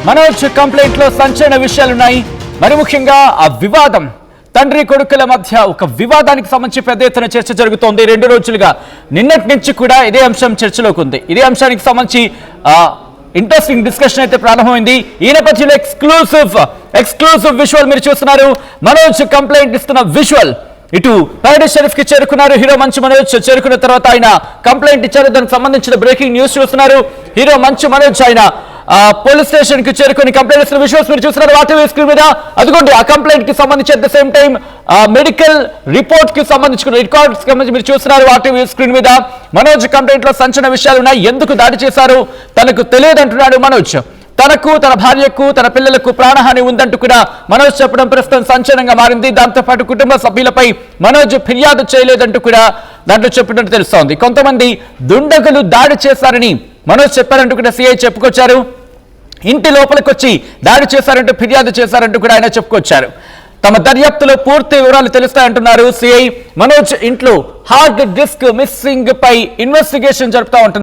Manoj complaint లో సంచలన విషయాలున్నాయి. మరి ముఖ్యంగా ఆ వివాదం తండ్రి కొడుకుల మధ్య ఒక వివాదానికి సంబంధించి పెద్ద ఎత్తున చర్చ జరుగుతోంది. 2 రోజులుగా నిన్నటి నుంచి కూడా ఇదే అంశం చర్చలోకి ఉంది. ఇదే అంశానికి సంబంధించి ఇంట్రెస్టింగ్ డిస్కషన్ అయితే ప్రారంభమైంది. ఈ నేపథ్యంలో ఎక్స్క్లూసివ్ విజువల్ మీరు చూస్తున్నారు. మనోజ్ కంప్లైంట్ ఇస్తున్న విజువల్. ఇటు ప్యారడైజ్ షరీఫ్ కి చేరుకున్నారు హీరో మంచు మనోజ్. చేరుకున్న తర్వాత ఆయన కంప్లైంట్ ఇచ్చారు. దానికి సంబంధించిన బ్రేకింగ్ న్యూస్ చూస్తున్నారు. హీరో మంచు మనోజ్ ఆయన పోలీస్ స్టేషన్ కి చేరుకుని కంప్లైంట్ ఇస్తున్న విజువల్స్ మీరు చూస్తున్నారు వాటి స్క్రీన్ మీద. అదిగోండి ఆ కంప్లైంట్ కి సంబంధించి at the same time medical report కి సంబంధించిన రికార్డ్స్ సంబంధించి మీరు చూస్తున్నారు వాటి స్క్రీన్ మీద. మనోజ్ కంప్లైంట్ లో సంచలన విషయాలు ఉన్నాయి. ఎందుకు దాడి చేశారు తనకు తెలియదంటున్నాడు మనోజ్. తనకు, తన భార్యకు, తన పిల్లలకు ప్రాణహాని ఉందంటూ కూడా మనోజ్ చెప్పడం ప్రస్తుతం సంచలనంగా మారింది. దాంతోపాటు కుటుంబ సభ్యులపై మనోజ్ ఫిర్యాదు చేయలేదంటూ కూడా దాంట్లో చెప్పినట్టు తెలుస్తోంది. కొంతమంది దుండగులు దాడి చేశారని మనోజ్ చెప్పారంటూ కూడా సిఐ చెప్పుకొచ్చారు. ఇంటి లోపలికి వచ్చి దాడి చేశారంటూ ఫిర్యాదు చేశారంటూ కూడా ఆయన చెప్పుకొచ్చారు. తమ దర్యాప్తులో పూర్తి వివరాలు తెలుస్తాయంటున్నారు సిఐ. మనోజ్ ఇంట్లో హార్డ్ డిస్క్ మిస్సింగ్ పై ఇన్వెస్టిగేషన్ జరుపుతా ఉంటున్నారు.